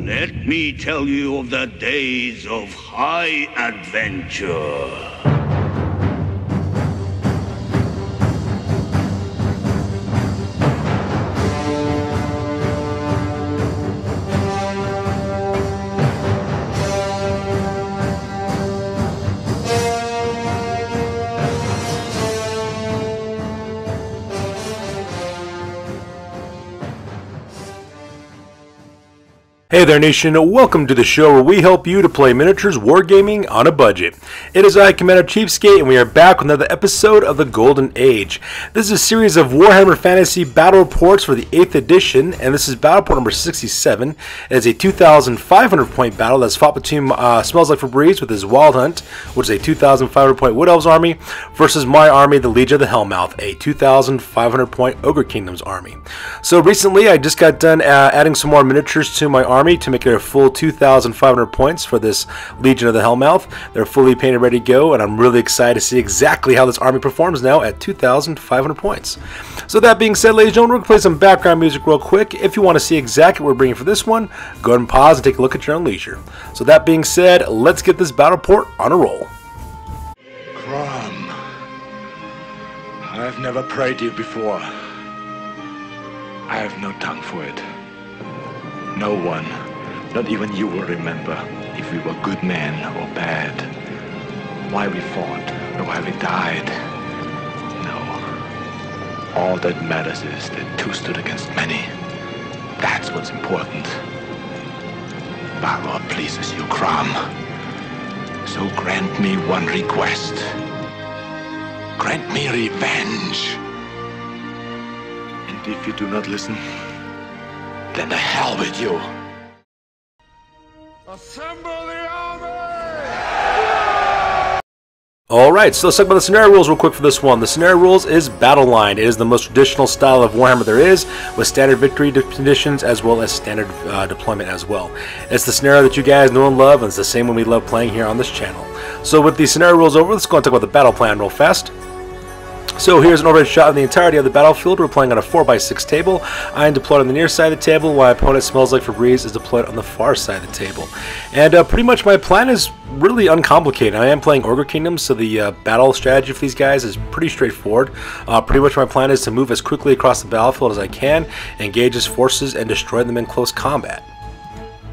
Let me tell you of the days of high adventure. Hey there nation, welcome to the show where we help you to play miniatures wargaming on a budget. It is I, Commander CheapSkate, and we are back with another episode of the Golden Age. This is a series of Warhammer Fantasy Battle Reports for the 8th edition, and this is Battle Report number 67. It is a 2,500 point battle that's fought between Smells Like Febreze with his Wyld Hunt, which is a 2,500 point Wood Elves army, versus my army, the Legion of the Hellmouth, a 2,500 point Ogre Kingdoms army. So recently I just got done adding some more miniatures to my army to make it a full 2,500 points for this Legion of the Hellmouth. They're fully painted, ready to go, and I'm really excited to see exactly how this army performs now at 2,500 points. So that being said, ladies and gentlemen, we're going to play some background music real quick. If you want to see exactly what we're bringing for this one, go ahead and pause and take a look at your own leisure. So that being said, let's get this battle report on a roll. Crom, I've never prayed you before. I have no tongue for it. No one, not even you, will remember if we were good men or bad, why we fought, or why we died. No. All that matters is that two stood against many. That's what's important. Valor pleases you, Crom. So grant me one request. Grant me revenge. And if you do not listen, then the hell with you. Assemble the army! Alright, so let's talk about the scenario rules real quick for this one. The scenario rules is battle line. It is the most traditional style of Warhammer there is, with standard victory conditions as well as standard deployment as well. It's the scenario that you guys know and love, and it's the same one we love playing here on this channel. So with the scenario rules over, let's go and talk about the battle plan real fast. So here's an overhead shot of the entirety of the battlefield. We're playing on a 4x6 table. I am deployed on the near side of the table, while my opponent Smells Like Febreze is deployed on the far side of the table. And pretty much my plan is really uncomplicated. I am playing Ogre Kingdoms, so the battle strategy for these guys is pretty straightforward. Pretty much my plan is to move as quickly across the battlefield as I can, engage his forces, and destroy them in close combat.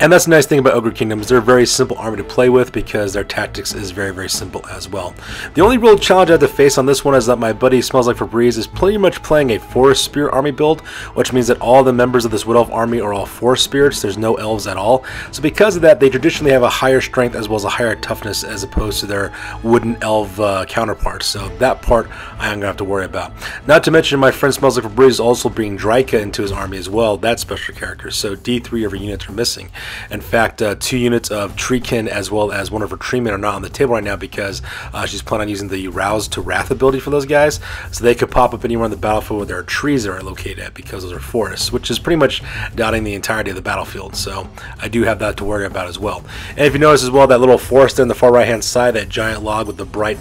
And that's the nice thing about Ogre Kingdoms. They're a very simple army to play with because their tactics is very, very simple as well. The only real challenge I have to face on this one is that my buddy Smells Like Febreze is pretty much playing a Forest Spirit army build, which means that all the members of this Wood Elf army are all Forest Spirits. There's no Elves at all. So because of that, they traditionally have a higher strength as well as a higher toughness as opposed to their Wooden Elf counterparts. So that part I am going to have to worry about. Not to mention my friend Smells Like Febreze is also bringing Dryka into his army as well. That's special character. So D3 of her units are missing. In fact, 2 units of Treekin as well as one of her Treemen are not on the table right now because she's planning on using the Rouse to Wrath ability for those guys, so they could pop up anywhere on the battlefield where there are trees that are located at, because those are forests, which is pretty much dotting the entirety of the battlefield. So I do have that to worry about as well. And if you notice as well, that little forest in the far right hand side, that giant log with the bright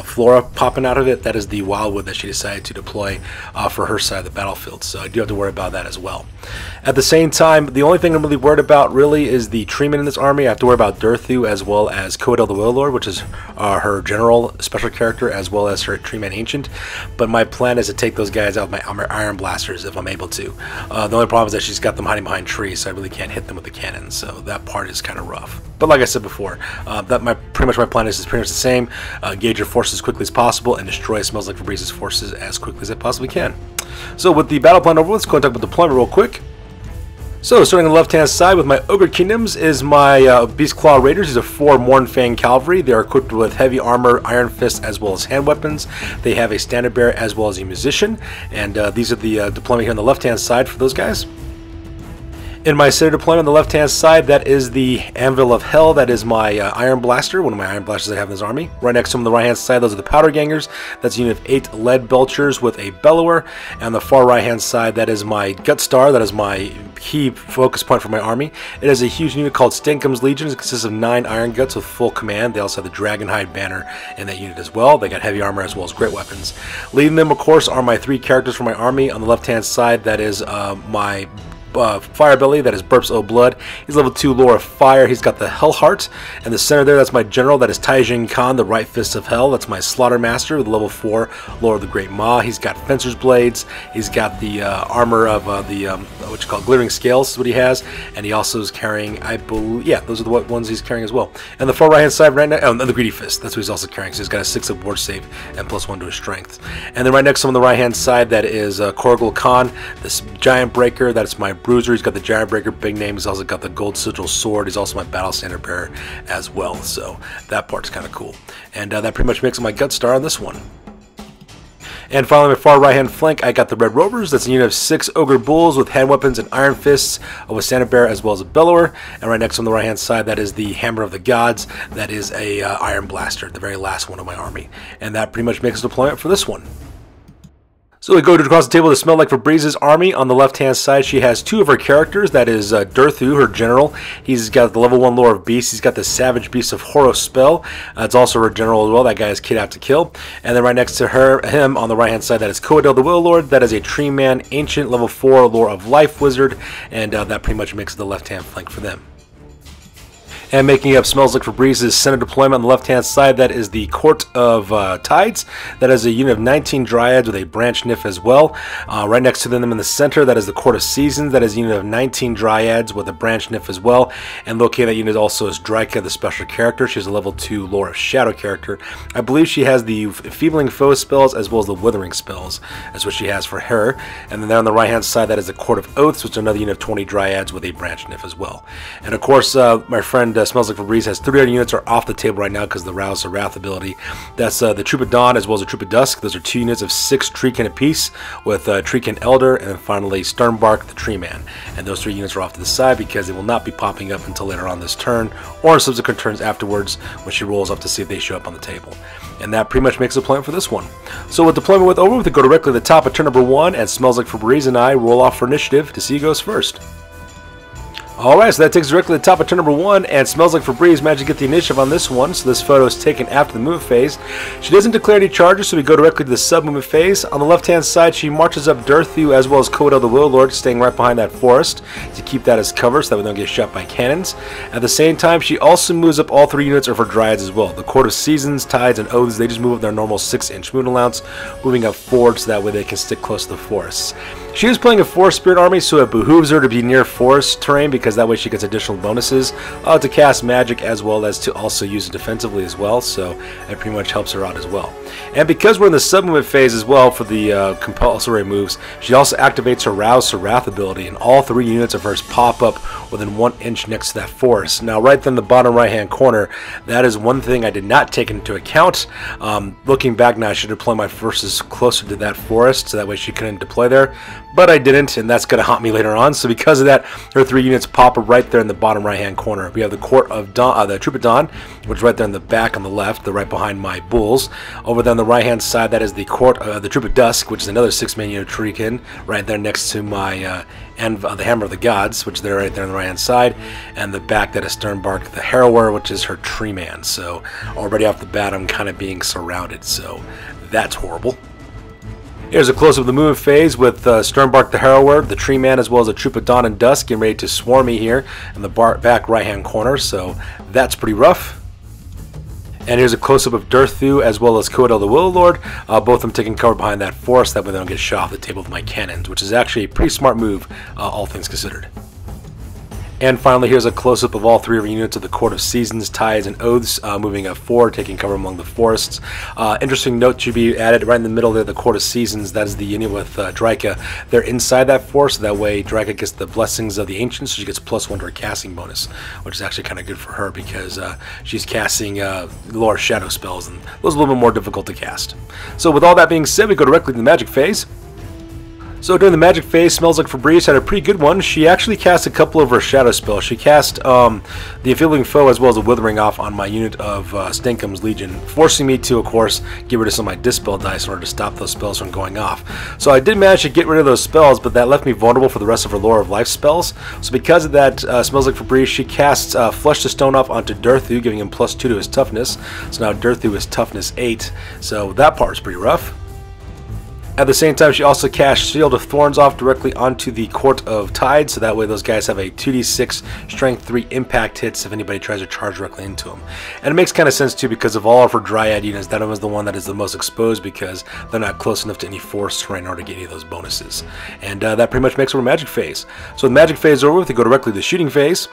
flora popping out of it, that is the wildwood that she decided to deploy for her side of the battlefield. So I do have to worry about that as well. At the same time, the only thing I'm really worried about really is the Treemen in this army. I have to worry about Durthu as well as Coadel the Warlord, which is her general special character, as well as her Treeman Ancient. But my plan is to take those guys out with my Iron Blasters if I'm able to. The only problem is that she's got them hiding behind trees, so I really can't hit them with the cannon. So that part is kind of rough. But like I said before, pretty much my plan is pretty much the same. Engage your forces as quickly as possible and destroy Smells Like Febreze's forces as quickly as I possibly can. So with the battle plan over, let's go and talk about deployment real quick. So starting on the left hand side with my Ogre Kingdoms is my Beast Claw Raiders. These are 4 Mornfang Cavalry. They are equipped with heavy armor, iron fist, as well as hand weapons. They have a standard bearer as well as a musician, and these are the deployment here on the left hand side for those guys. In my center deployment on the left hand side, that is the Anvil of Hell. That is my Iron Blaster, one of my Iron Blasters I have in this army. Right next to him on the right hand side, those are the Powder Gangers. That's a unit of 8 Lead Belchers with a Bellower. And on the far right hand side, that is my Gut Star. That is my key focus point for my army. It is a huge unit called Stinkham's Legion. It consists of 9 Iron Guts with full command. They also have the Dragonhide banner in that unit as well. They got heavy armor as well as great weapons. Leading them, of course, are my 3 characters for my army. On the left hand side, that is my fire belly, that is Burp's O Blood. He's level 2 lore of fire. He's got the Hell Heart. In the center there, that's my general, that is Taijin Khan, the Right Fist of Hell. That's my Slaughter Master with level 4 lore of the Great Maw. He's got Fencer's Blades. He's got the armor of what you call Glittering Scales is what he has. And he also is carrying, I believe, yeah, those are the ones he's carrying as well. And the far right hand side right now, oh, the Greedy Fist, that's what he's also carrying. So he's got a 6 of Ward Save and +1 to his Strength. And then right next to him on the right hand side, that is Korgul Khan, this Giant Breaker. That's my Bruiser. He's got the Giant Breaker big name. He's also got the Gold Sigil Sword. He's also my Battle Standard Bearer as well. So that part's kind of cool. And that pretty much makes him my Gut Star on this one. And finally, my far right hand flank, I got the Red Rovers. That's a unit of 6 Ogre Bulls with hand weapons and iron fists, with Standard Bearer as well as a Bellower. And right next on the right hand side, that is the Hammer of the Gods. That is a Iron Blaster, the very last one of my army. And that pretty much makes a deployment for this one. So we go across the table to Smell Like Febreze army. On the left-hand side, she has 2 of her characters. That is Durthu, her general. He's got the level 1 lore of Beast. He's got the Savage Beast of Horos spell. It's also her general as well. That guy is Kid Out to Kill. And then right next to him on the right-hand side, that is Coadel the Will Lord. That is a Tree Man, Ancient, level 4 lore of Life Wizard. And that pretty much makes the left-hand flank for them. And making up Smells Like Febrze's center deployment on the left-hand side, that is the Court of Tides. That is a unit of 19 Dryads with a Branch Nif as well. Right next to them in the center, that is the Court of Seasons. That is a unit of 19 Dryads with a Branch Nif as well. And located that unit also is Dryka, the special character. She has a level 2 Lore of Shadow character. I believe she has the Enfeebling Foe spells as well as the Withering spells. That's what she has for her. And then there on the right-hand side, that is the Court of Oaths, which is another unit of 20 Dryads with a Branch Nif as well. And of course, my friend Smells Like Febreze has 3 other units are off the table right now because of the Rouse of Wrath ability. That's the Troop of Dawn as well as the Troop of Dusk. Those are 2 units of 6 Treekin apiece with Treekin Elder, and then finally Sternbark, the Tree Man. And those 3 units are off to the side because they will not be popping up until later on this turn or subsequent turns afterwards when she rolls up to see if they show up on the table. And that pretty much makes the plan for this one. So with deployment with over, we go directly to the top of turn number 1, and Smells Like Febreze and I roll off for initiative to see who goes first. Alright, so that takes us directly to the top of turn number 1, and Smells Like Febreze managed to get the initiative on this one, so this photo is taken after the movement phase. She doesn't declare any charges, so we go directly to the sub-movement phase. On the left-hand side, she marches up Durthu as well as Coadel the Will Lord, staying right behind that forest to keep that as cover so that we don't get shot by cannons. At the same time, she also moves up all 3 units of her Dryads as well. The Court of Seasons, Tides, and Oaths, they just move up their normal 6-inch movement allowance, moving up forward so that way they can stick close to the forests. She is playing a Forest Spirit army, so it behooves her to be near forest terrain because that way she gets additional bonuses to cast magic as well as to also use it defensively as well, so it pretty much helps her out as well. And because we're in the sub-movement phase as well for the compulsory moves, she also activates her Rouse to Wrath ability, and all 3 units of hers pop up within 1 inch next to that forest. Now right there in the bottom right-hand corner, that is one thing I did not take into account. Looking back now, I should deploy my forces closer to that forest so that way she couldn't deploy there. But I didn't, and that's going to haunt me later on. So because of that, her 3 units pop up right there in the bottom right-hand corner. We have the Court of Dawn, the Troop of Dawn, which is right there in the back on the left, the right behind my bulls. Over there on the right-hand side, that is the the Troop of Dusk, which is another 6-man unit Treekin, right there next to my the Hammer of the Gods, which is there right there on the right-hand side. And the back, that is Sternbark, the Harrower, which is her Tree Man. So already off the bat, I'm kind of being surrounded. So that's horrible. Here's a close-up of the movement phase with Sternbark the Harrower, the Tree Man, as well as a Troop of Dawn and Dusk getting ready to swarm me here in the back right-hand corner, so that's pretty rough. And here's a close-up of Durthu as well as Coadel the Will Lord, both of them taking cover behind that forest, that way they don't get shot off the table with my cannons, which is actually a pretty smart move, all things considered. And finally, here's a close-up of all 3 of our units of the Court of Seasons, Tides, and Oaths, moving up forward, taking cover among the forests. Interesting note should be added right in the middle there, the Court of Seasons, that is the unit with Dryka. They're inside that forest, so that way Dryka gets the Blessings of the Ancients, so she gets +1 to her casting bonus, which is actually kind of good for her because she's casting Lore Shadow spells, and those are a little bit more difficult to cast. So with all that being said, we go directly to the magic phase. So during the magic phase, Smells Like Febreze had a pretty good one. She actually cast a couple of her shadow spells. She cast the Enfeebling Foe as well as a Withering off on my unit of Stinkham's Legion, forcing me to, of course, get rid of some of my Dispel dice in order to stop those spells from going off. So I did manage to get rid of those spells, but that left me vulnerable for the rest of her Lore of Life spells. So because of that, Smells Like Febreze, she casts Flush the Stone off onto Durthu, giving him +2 to his toughness. So now Durthu is toughness 8, so that part is pretty rough. At the same time, she also cast Shield of Thorns off directly onto the Court of Tides, so that way those guys have a 2d6 Strength 3 impact hits if anybody tries to charge directly into them. And it makes kind of sense too, because of all of her Dryad units, that one is the one that is the most exposed because they're not close enough to any forest terrain in order to get any of those bonuses. And that pretty much makes her magic phase. So the magic phase is over with, we go directly to the shooting phase.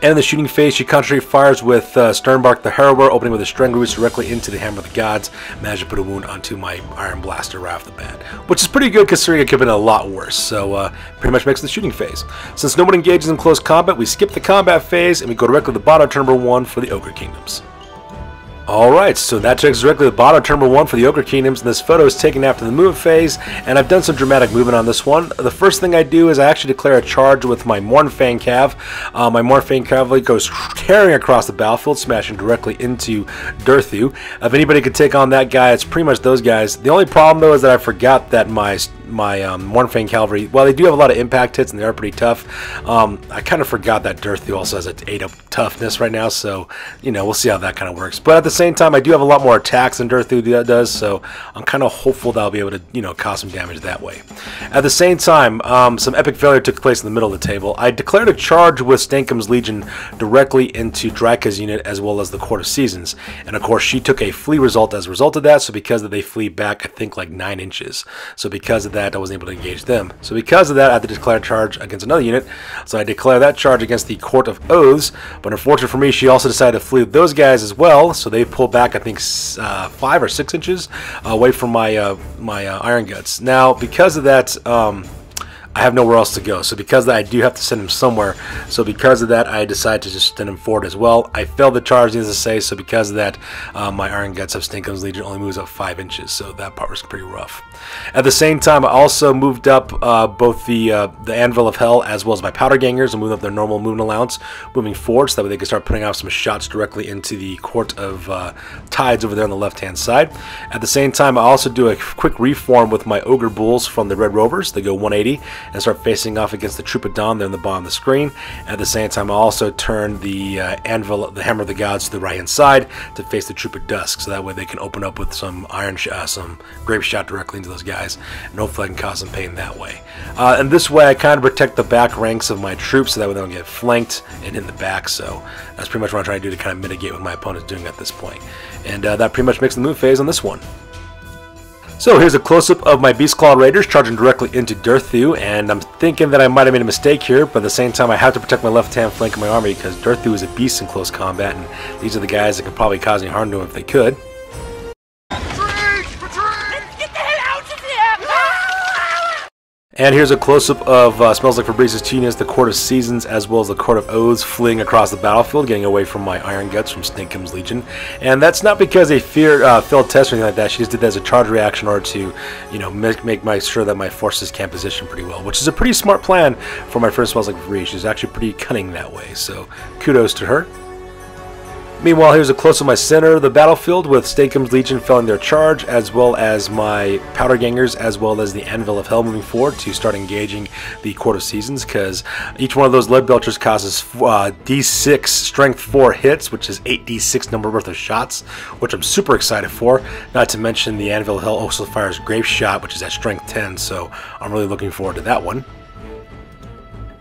And in the shooting phase, she concentrate fires with Sternbark the Harrower, opening with a String Roots directly into the Hammer of the Gods. Managed to put a wound onto my Iron Blaster right off the bat, which is pretty good considering it could have been a lot worse. So pretty much makes the shooting phase. Since no one engages in close combat, we skip the combat phase and we go directly to the bottom turn number 1 for the Ogre Kingdoms. Alright, so that takes us directly to the bottom turn number 1 for the Ogre Kingdoms, and this photo is taken after the movement phase, and I've done some dramatic movement on this one. The first thing I do is I actually declare a charge with my Mornfang Cav. My Mornfang Cavalry goes tearing across the battlefield, smashing directly into Durthu. If anybody could take on that guy, it's pretty much those guys. The only problem though is that I forgot that my Mornfang Cavalry, while they do have a lot of impact hits and they are pretty tough, I kind of forgot that Durthu also has an 8 up toughness right now, so you know, we'll see how that kind of works. But at the same time, I do have a lot more attacks than Durthu does, so I'm kind of hopeful that I'll be able to, you know, cause some damage that way. At the same time, some epic failure took place in the middle of the table. I declared a charge with Stankum's Legion directly into Draka's unit as well as the Court of Seasons, and of course she took a flee result as a result of that, so because of that they flee back I think like 9 inches. So because of that I wasn't able to engage them. So because of that I had to declare a charge against another unit, so I declare that charge against the Court of Oaths, but unfortunately for me she also decided to flee with those guys as well, so they pulled back I think 5 or 6 inches away from my my Iron Guts. Now because of that I have nowhere else to go, so because of that I do have to send him somewhere, so because of that I decided to just send him forward as well. I failed the charge, needless to say, so because of that my Iron Guts of Stankum's Legion only moves up 5 inches, so that part was pretty rough. At the same time I also moved up both the Anvil of Hell as well as my Powder Gangers and moved up their normal movement allowance moving forward, so that way they can start putting out some shots directly into the Court of Tides over there on the left hand side. At the same time I also do a quick reform with my Ogre Bulls from the Red Rovers. They go 180 and start facing off against the Troop of Dawn there in the bottom of the screen. At the same time I also turn the Anvil, the Hammer of the Gods, to the right hand side to face the Troop of Dusk, so that way they can open up with some some grape shot directly into those guys, and hopefully I can cause some pain that way. And this way I kind of protect the back ranks of my troops, so that way they don't get flanked and in the back. So that's pretty much what I'm trying to do to kind of mitigate what my opponent's doing at this point. And that pretty much makes the move phase on this one. So here's a close-up of my Beastclaw Raiders charging directly into Durthu, and I'm thinking that I might have made a mistake here, but at the same time I have to protect my left-hand flank of my army because Durthu is a beast in close combat, and these are the guys that could probably cause any harm to him if they could. And here's a close-up of Smells Like Febrez's 2 units, the Court of Seasons, as well as the Court of Oaths, fleeing across the battlefield, getting away from my Iron Guts from Stankum's Legion. And that's not because they failed test or anything like that. She just did that as a charge reaction in order to, you know, make sure that my forces can't position pretty well, which is a pretty smart plan for my first Smells Like Febreze. She's actually pretty cunning that way, so kudos to her. Meanwhile, here's a close of my center of the battlefield with Stankum's Legion failing their charge, as well as my Powder Gangers, as well as the Anvil of Hell moving forward to start engaging the Court of Seasons, because each one of those Lead Belchers causes D6 Strength 4 hits, which is 8d6 number worth of shots, which I'm super excited for. Not to mention the Anvil of Hell also fires Grape Shot, which is at Strength 10, so I'm really looking forward to that one.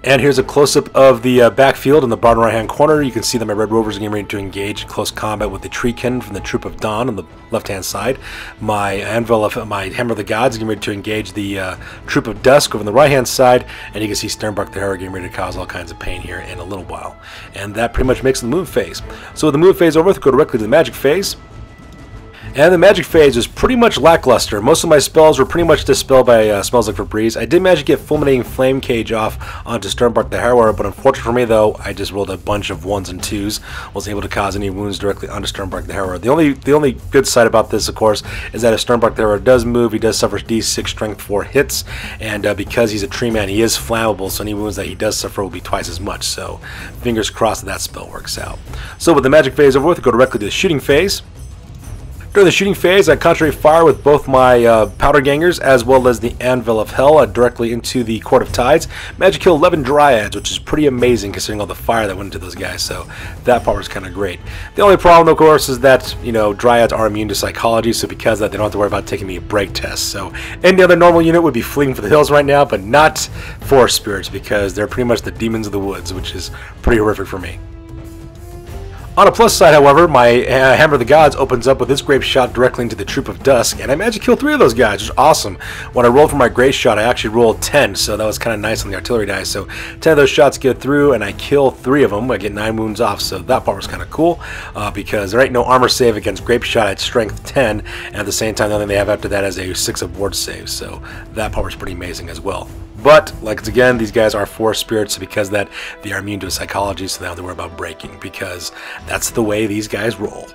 And here's a close-up of the backfield in the bottom right-hand corner. You can see that my Red Rovers are getting ready to engage in close combat with the Treekin from the Troop of Dawn on the left-hand side. My my Hammer of the Gods is getting ready to engage the Troop of Dusk over on the right-hand side, and you can see Sternbark the Harrower getting ready to cause all kinds of pain here in a little while. And that pretty much makes the move phase. So with the move phase over, we'll go directly to the magic phase. And the magic phase is pretty much lackluster. Most of my spells were pretty much dispelled by Smells Like Febreze. I did manage to get Fulminating Flame Cage off onto Sternbark the Harrower, but unfortunately for me though, I just rolled a bunch of 1s and 2s. Wasn't able to cause any wounds directly onto Sternbark the Harrower. The only good side about this, of course, is that if Sternbark the Harrower does move, he does suffer D6 Strength 4 hits, and because he's a tree man, he is flammable, so any wounds that he does suffer will be twice as much. So fingers crossed that spell works out. So with the magic phase over with, we'll go directly to the shooting phase. During the shooting phase, I concentrate fire with both my powder gangers as well as the Anvil of Hell directly into the Court of Tides. Managed to kill 11 Dryads, which is pretty amazing considering all the fire that went into those guys, so that part was kind of great. The only problem, of course, is that, you know, Dryads are immune to psychology, so because of that, they don't have to worry about taking the break test. So any other normal unit would be fleeing for the hills right now, but not Forest Spirits, because they're pretty much the demons of the woods, which is pretty horrific for me. On a plus side, however, my Hammer of the Gods opens up with this grape shot directly into the Troop of Dusk, and I managed to kill 3 of those guys, which is awesome. When I rolled for my grape shot, I actually rolled 10, so that was kind of nice on the artillery dice. So 10 of those shots get through, and I kill 3 of them. I get 9 wounds off, so that part was kind of cool, because there ain't no armor save against grape shot at strength 10, and at the same time, the only thing they have after that is a 6 of ward save, so that part was pretty amazing as well. But, like again, these guys are Forest Spirits, so because of that, they are immune to psychology, so they don't have to worry about breaking, because that's the way these guys roll.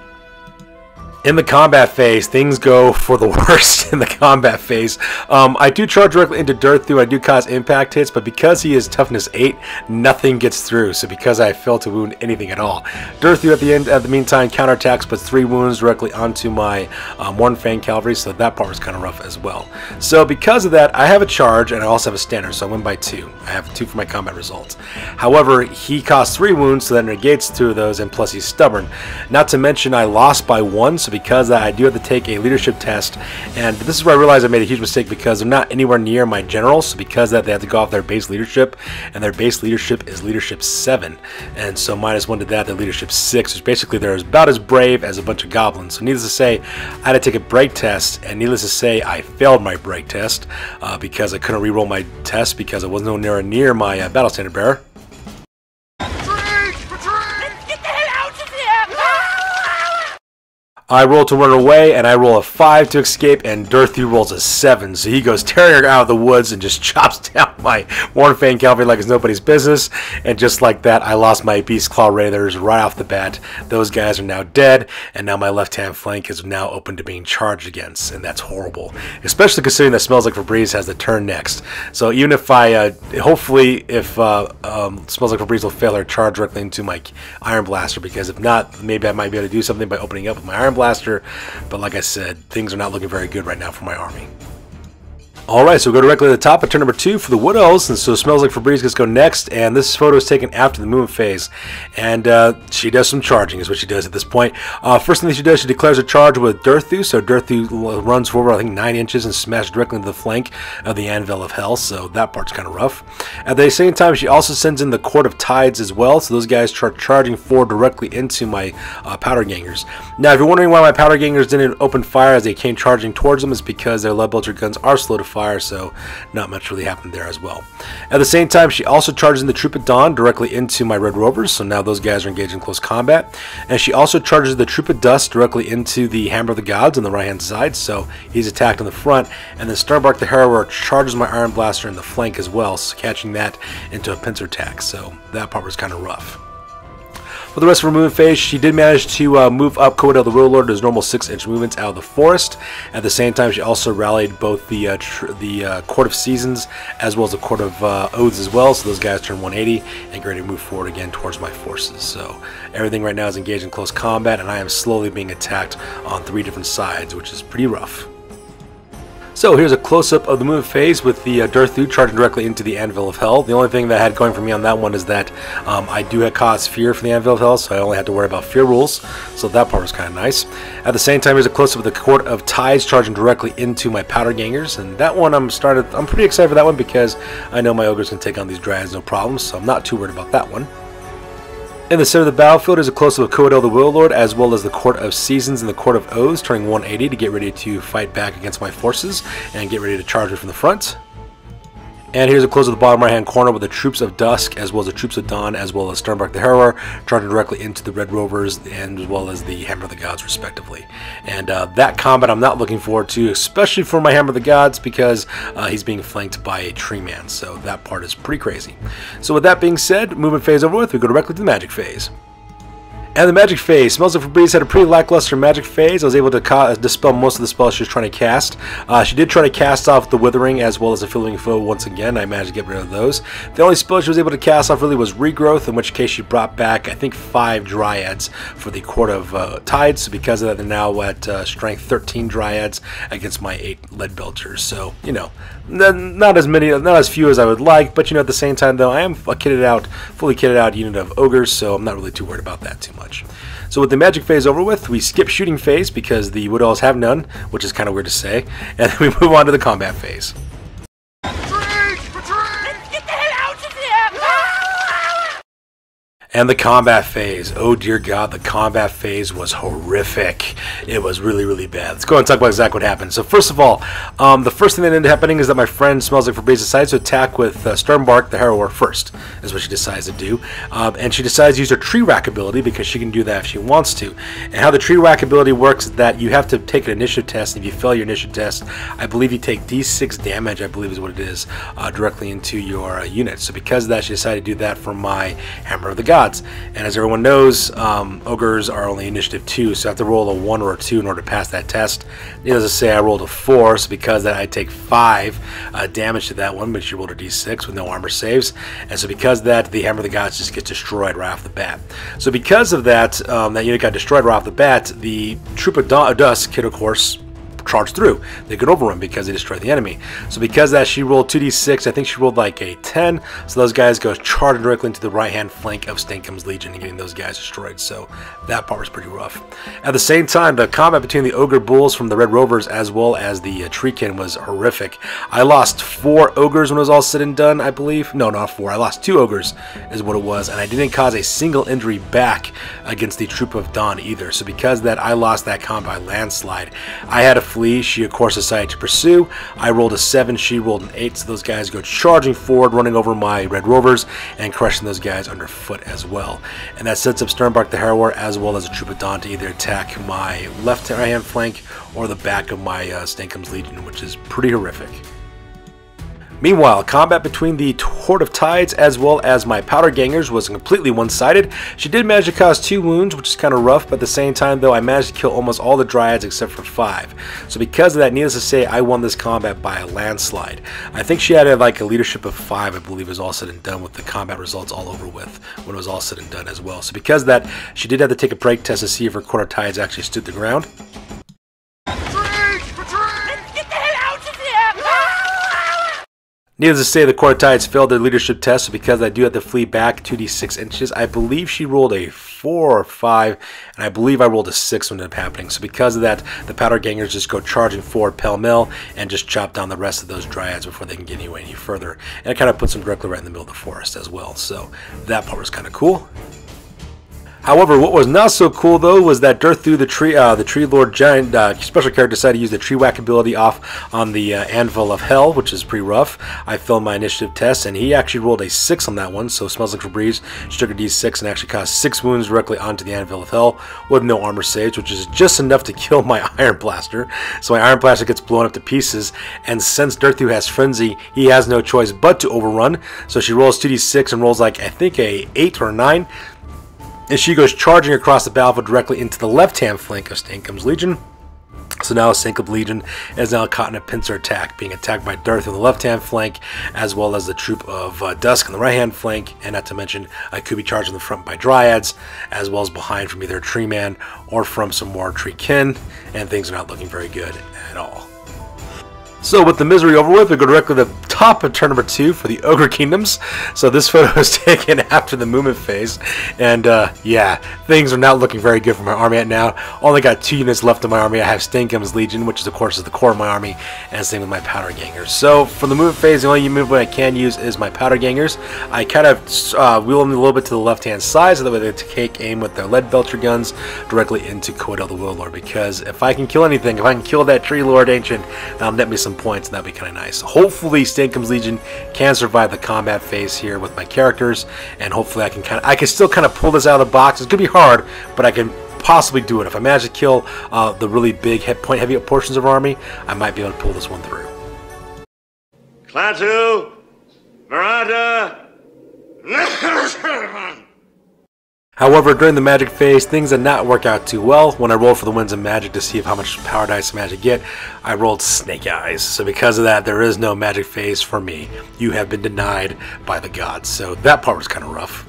In the combat phase, things go for the worst in the combat phase. I do charge directly into Durthu. I do cause impact hits, but because he is toughness 8, nothing gets through. So because I fail to wound anything at all, Durthu at the meantime counterattacks, puts 3 wounds directly onto my One Fang Cavalry. So that part was kind of rough as well. So because of that, I have a charge and I also have a standard. So I win by 2. I have 2 for my combat results. However, he costs 3 wounds, so that negates 2 of those, and plus he's stubborn. Not to mention I lost by 1. So because of that, I do have to take a leadership test, and this is where I realized I made a huge mistake because they're not anywhere near my generals. So because of that, they have to go off their base leadership, and their base leadership is leadership 7, and so -1 to that, they're leadership 6, which basically they're about as brave as a bunch of goblins. So needless to say, I had to take a break test, and needless to say, I failed my break test because I couldn't reroll my test because I wasn't nowhere near my battle standard bearer. I roll to run away, and I roll a 5 to escape, and Durthu rolls a 7. So he goes tearing out of the woods and just chops down my One Fang Cavalry like it's nobody's business. And just like that, I lost my Beast Claw Raiders right off the bat. Those guys are now dead, and now my left-hand flank is now open to being charged against, and that's horrible. Especially considering that Smells Like Febreze has the turn next. So even if I, hopefully, if Smells Like Febreze will fail or charge directly into my Iron Blaster, because if not, maybe I might be able to do something by opening up with my Iron Blaster, but like I said, things are not looking very good right now for my army. Alright, so we'll go directly to the top of turn number 2 for the Wood Elves, and so Smells Like Febreze gets to go next, and this photo is taken after the movement phase, and she does some charging is what she does at this point. First thing that she does, she declares a charge with Durthu, so Durthu runs forward I think 9 inches and smashes directly into the flank of the Anvil of Hell, so that part's kind of rough. At the same time, she also sends in the Court of Tides as well, so those guys start charging forward directly into my powder gangers. Now, if you're wondering why my powder gangers didn't open fire as they came charging towards them, it's because their lead belcher guns are slow to fire, so not much really happened there as well. At the same time, she also charges in the Troop of Dawn directly into my Red Rovers, so now those guys are engaged in close combat. And she also charges the Troop of Dust directly into the Hammer of the Gods on the right hand side, so he's attacked on the front. And then Starbark the Harrower charges my Iron Blaster in the flank as well, so catching that into a pincer attack, so that part was kind of rough. For the rest of her movement phase, she did manage to move up Coedel the Warlord to his normal 6-inch movements out of the forest. At the same time, she also rallied both the Court of Seasons as well as the Court of Oaths as well, so those guys turn 180 and get ready to move forward again towards my forces. So everything right now is engaged in close combat, and I am slowly being attacked on 3 different sides, which is pretty rough. So here's a close-up of the movement phase with the Durthu charging directly into the Anvil of Hell. The only thing that I had going for me on that one is that I do have cause fear for the Anvil of Hell, so I only had to worry about fear rules, so that part was kind of nice. At the same time, here's a close-up of the Court of Tides charging directly into my powder gangers, and that one I'm pretty excited for that one because I know my ogres can take on these dryads no problem, so I'm not too worried about that one. In the center of the battlefield is a close-up of Coedel the Warlord, as well as the Court of Seasons and the Court of Oaths, turning 180 to get ready to fight back against my forces and get ready to charge me from the front. And here's a close of the bottom right-hand corner with the Troops of Dusk, as well as the Troops of Dawn, as well as Starbark the Harrower, charging directly into the Red Rovers, and as well as the Hammer of the Gods, respectively. And that combat I'm not looking forward to, especially for my Hammer of the Gods, because he's being flanked by a tree man, so that part is pretty crazy. So with that being said, movement phase over with, we go directly to the magic phase. And the magic phase. Smells like Febreze had a pretty lackluster magic phase. I was able to dispel most of the spells she was trying to cast. She did try to cast off the Withering as well as the Filling Foe once again. I managed to get rid of those. The only spell she was able to cast off really was Regrowth, in which case she brought back, I think, 5 Dryads for the Court of Tides. So because of that, they're now at strength 13 Dryads against my 8 Lead Belchers. So, you know, not as few as I would like, but, you know, at the same time, though, I am a fully kitted out unit of Ogres, so I'm not really too worried about that too much. So with the magic phase over with, we skip shooting phase because the Wood Elves have none, which is kind of weird to say, and then we move on to the combat phase. And the combat phase. Oh dear God, the combat phase was horrific. It was really, really bad. Let's go and talk about exactly what happened. So first of all, the first thing that ended up happening is that my friend Smells Like Febreze decides to attack with Sternbark the Harrower first, is what she decides to do. And she decides to use her tree rack ability because she can do that if she wants to. And how the tree rack ability works is that you have to take an initiative test, and if you fail your initiative test, I believe you take D6 damage, I believe is what it is, directly into your unit. So because of that, she decided to do that for my Hammer of the Gods. And as everyone knows, Ogres are only initiative 2, so I have to roll a 1 or a 2 in order to pass that test. Needless to say, I rolled a 4, so because of that, I take 5 damage to that one, but she rolled a d6 with no armor saves. And so because of that, the Hammer of the Gods just gets destroyed right off the bat. So because of that, that unit got destroyed right off the bat, the Troop of Dusk could, of course, charge through. They could overrun because they destroyed the enemy. So because of that, she rolled 2d6. I think she rolled like a 10. So those guys go charging directly into the right-hand flank of Stenkum's Legion and getting those guys destroyed. So that part was pretty rough. At the same time, the combat between the Ogre Bulls from the Red Rovers as well as the Treekin was horrific. I lost 4 Ogres when it was all said and done, I believe. No, not 4. I lost 2 Ogres is what it was. And I didn't cause a single injury back against the Troop of Dawn either. So because of that, I lost that combat by landslide. I had a flee. She, of course, decided to pursue. I rolled a 7. She rolled an 8. So those guys go charging forward, running over my Red Rovers and crushing those guys underfoot as well. And that sets up Sternbark the Harrower as well as a Troop of Dawn to either attack my right-hand flank or the back of my Stenkum's Legion, which is pretty horrific. Meanwhile, combat between the Court of Tides as well as my Powder Gangers was completely one-sided. She did manage to cause 2 wounds, which is kind of rough, but at the same time, though, I managed to kill almost all the Dryads except for 5. So because of that, needless to say, I won this combat by a landslide. I think she had like a leadership of 5, I believe, was all said and done with the combat results all over with when it was all said and done as well. So because of that, she did have to take a break test to see if her Court of Tides actually stood the ground. Needless to say, the Court of Tides failed their leadership test, so because I do have to flee back 2d6 inches, I believe she rolled a 4 or 5, and I believe I rolled a 6 when it ended up happening. So because of that, the Powder Gangers just go charging forward pell-mell and just chop down the rest of those Dryads before they can get any further. And it kind of puts them directly right in the middle of the forest as well, so that part was kind of cool. However, what was not so cool though was that Durthu, the Tree Lord Giant special character, decided to use the Tree Whack ability off on the Anvil of Hell, which is pretty rough. I failed my initiative test, and he actually rolled a 6 on that one, so Smells Like Febreze. She took a d6 and actually caused 6 wounds directly onto the Anvil of Hell with no armor saves, which is just enough to kill my Iron Blaster. So my Iron Blaster gets blown up to pieces, and since Durthu has Frenzy, he has no choice but to overrun. So she rolls 2d6 and rolls like, I think, a 8 or 9. And she goes charging across the battlefield directly into the left-hand flank of Stenkum's Legion. So now Stenkum's Legion is now caught in a pincer attack, being attacked by Darth on the left-hand flank, as well as the Troop of Dusk on the right-hand flank, and not to mention I could be charged in the front by Dryads, as well as behind from either a Tree Man or from some more Tree Kin, and things are not looking very good at all. So with the misery over with, we go directly to the top of turn number 2 for the Ogre Kingdoms. So this photo is taken after the movement phase, and yeah, things are not looking very good for my army right now. Only got 2 units left in my army. I have Stenkum's Legion, which is of course is the core of my army, and same with my Powder Gangers. So for the movement phase, the only movement I can use is my Powder Gangers. I kind of wheel them a little bit to the left-hand side, so that way they take aim with their Lead Belcher guns directly into Coedel the Wild Lord. Because if I can kill anything, if I can kill that Tree Lord Ancient, that'll net me some points, and that'd be kind of nice. Hopefully Stenkum's Legion can survive the combat phase here with my characters, and hopefully I can still kind of pull this out of the box. It's gonna be hard, but I can possibly do it. If I manage to kill the really big point heavy portions of our army, I might be able to pull this one through. Klaatu, Veranda. However, during the magic phase, things did not work out too well. When I rolled for the Winds of Magic to see how much power dice magic get, I rolled Snake Eyes. So because of that, there is no magic phase for me. You have been denied by the gods. So that part was kind of rough.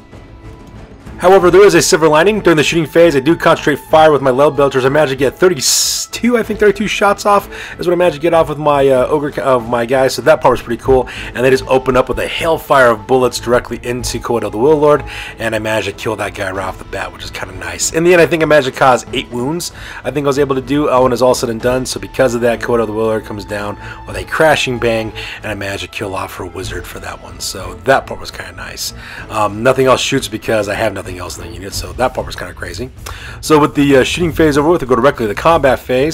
However, there is a silver lining. During the shooting phase, I do concentrate fire with my lead belchers. I managed to get 32 shots off is what I managed to get off with my Ogre of my guys, so that part was pretty cool. And they just opened up with a hailfire of bullets directly into Wood Elves Wyld Lord, and I managed to kill that guy right off the bat, which is kind of nice. In the end, I think I managed to cause 8 wounds. I think I was able to do when it's all said and done, so because of that, Wood Elves Wyld Lord comes down with a crashing bang, and I managed to kill off her wizard for that one, so that part was kind of nice. Nothing else shoots because I have nothing else in the unit, so that part was kind of crazy. So with the shooting phase over with, we go directly to the combat phase.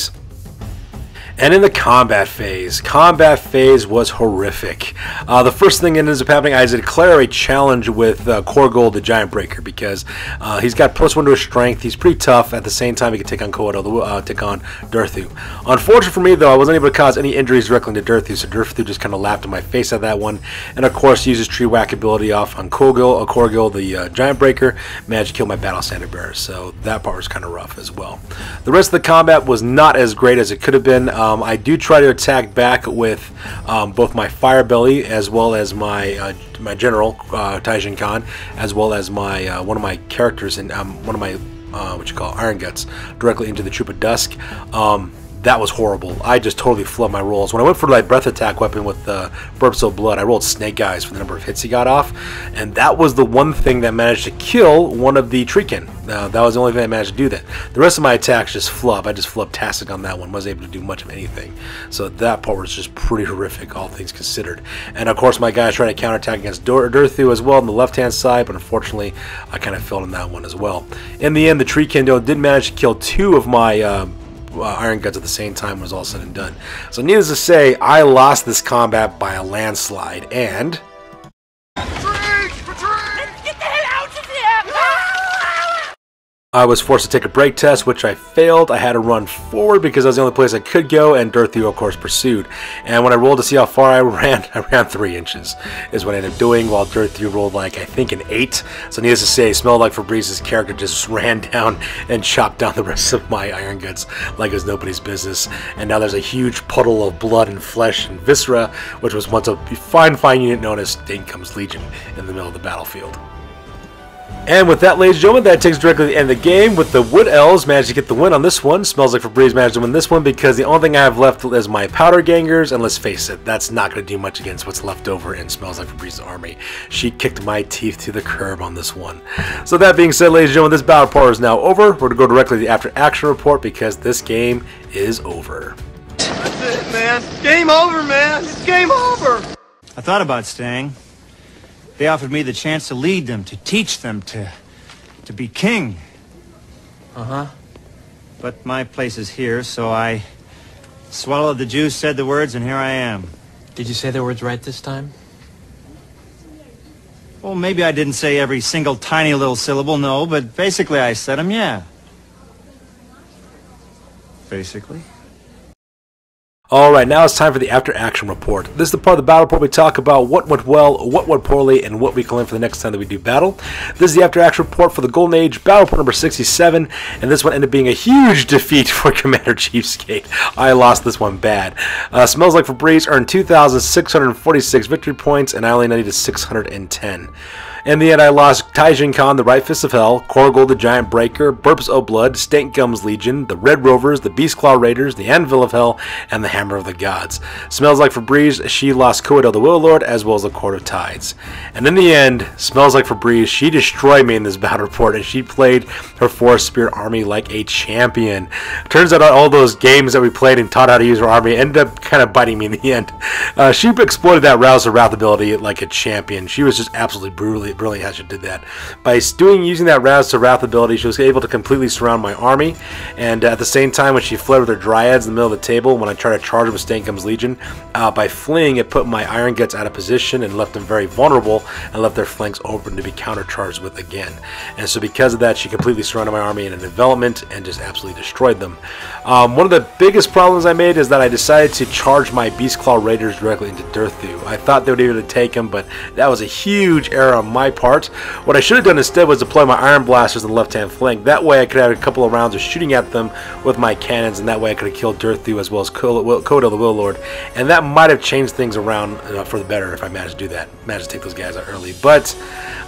And in the combat phase was horrific. The first thing that ends up happening, I declare a challenge with Korgold, the Giant Breaker, because he's got +1 to his strength. He's pretty tough. At the same time, he can take on take on Durthu. Unfortunately for me, though, I wasn't able to cause any injuries directly to Durthu, so Durthu just kind of laughed in my face at that one. And of course, uses Tree Whack ability off on Korgold, the Giant Breaker. Managed to kill my Battle Standard Bearer, so that part was kind of rough as well. The rest of the combat was not as great as it could have been. I do try to attack back with both my Fire Belly as well as my my General Taijin Khan, as well as my one of my characters in one of my Iron Guts directly into the Troop of Dusk. That was horrible. I just totally flubbed my rolls. When I went for my breath attack weapon with Burps of Blood, I rolled Snake Eyes for the number of hits he got off, and that was the one thing that managed to kill one of the Treekin. That was the only thing I managed to do that. The rest of my attacks just flub. I just flubbed Tastic on that one. Wasn't able to do much of anything. So that part was just pretty horrific, all things considered. And of course, my guys tried to counterattack against Durthu as well on the left-hand side, but unfortunately, I kind of failed in that one as well. In the end, the Treekin did manage to kill 2 of my Iron Guts at the same time when it was all said and done. So needless to say, I lost this combat by a landslide, and I was forced to take a break test, which I failed. I had to run forward because that was the only place I could go, and Durthu, of course, pursued. And when I rolled to see how far I ran 3 inches, is what I ended up doing, while Durthu rolled, like, I think an 8. So needless to say, Smelled Like Febrez's character just ran down and chopped down the rest of my Iron Guts like it was nobody's business. And now there's a huge puddle of blood and flesh and viscera, which was once a fine unit known as Warcry Kingdoms Legion in the middle of the battlefield. And with that, ladies and gentlemen, that takes directly to the end of the game, with the Wood Elves managed to get the win on this one. Smells Like Febreze managed to win this one because the only thing I have left is my Powder Gangers, and let's face it, that's not going to do much against what's left over in Smells Like Febreze's army. She kicked my teeth to the curb on this one. So that being said, ladies and gentlemen, this battle report is now over. We're going to go directly to the after action report because this game is over. That's it, man. It's game over, man. It's game over. I thought about staying. They offered me the chance to lead them, to teach them, to be king. Uh-huh. But my place is here, so I swallowed the juice, said the words, and here I am. Did you say the words right this time? Well, maybe I didn't say every single tiny little syllable, no, but basically I said them, yeah. Basically. Alright, now it's time for the after action report. This is the part of the battle report we talk about what went well, what went poorly, and what we can learn for the next time that we do battle. This is the after action report for the Golden Age, battle report number 67, and this one ended up being a huge defeat for Commander CheapSkate. I lost this one bad. Smells Like Febreze earned 2,646 victory points, and I only needed 610. In the end, I lost Taijin Khan, the Right Fist of Hell, Korgold, the Giant Breaker, Burps of Blood, Stank Gums Legion, the Red Rovers, the Beastclaw Raiders, the Anvil of Hell, and the Hammer of the Gods. Smells Like Febreze, she lost Wood Elves Wyld Lord, as well as the Court of Tides. And in the end, Smells Like Febreze, she destroyed me in this battle report, and she played her Forest Spirit army like a champion. Turns out all those games that we played and taught how to use her army ended up kind of biting me in the end. She exploited that Rouse of Wrath ability like a champion. She was just absolutely brilliant how she did that. By using that Rouse of Wrath ability, she was able to completely surround my army, and at the same time, when she fled with her Dryads in the middle of the table, when I tried to charge with Stank Gums Legion, by fleeing, it put my Iron Guts out of position and left them very vulnerable, and left their flanks open to be countercharged with again. And so because of that, she completely surrounded my army in a development and just absolutely destroyed them. One of the biggest problems I made is that I decided to charge my Beastclaw Raiders directly into Durthu. I thought they would be able to take him, but that was a huge error on my my part. What I should have done instead was deploy my Iron Blasters on the left-hand flank. That way I could have a couple of rounds of shooting at them with my cannons, and that way I could have killed Dirthu as well as Codel the Will Lord. And that might have changed things around for the better if I managed to do that. Managed to take those guys out early, but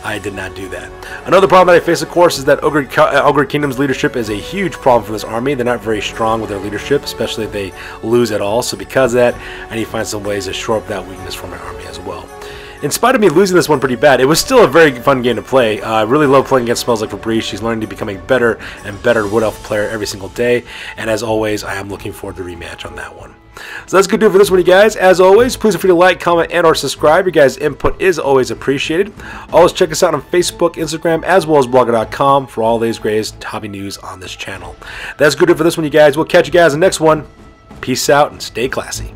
I did not do that. Another problem that I face, of course, is that Ogre Kingdoms leadership is a huge problem for this army. They're not very strong with their leadership, especially if they lose at all. So because of that, I need to find some ways to shore up that weakness for my army as well. In spite of me losing this one pretty bad, it was still a very fun game to play. I really love playing against Smells Like Febreze. She's learning to becoming better and better Wood Elf player every single day. And as always, I am looking forward to the rematch on that one. So that's good to do for this one, you guys. As always, please feel free to like, comment, and or subscribe. Your guys' input is always appreciated. Always check us out on Facebook, Instagram, as well as blogger.com for all these greatest hobby news on this channel. That's good to do for this one, you guys. We'll catch you guys in the next one. Peace out and stay classy.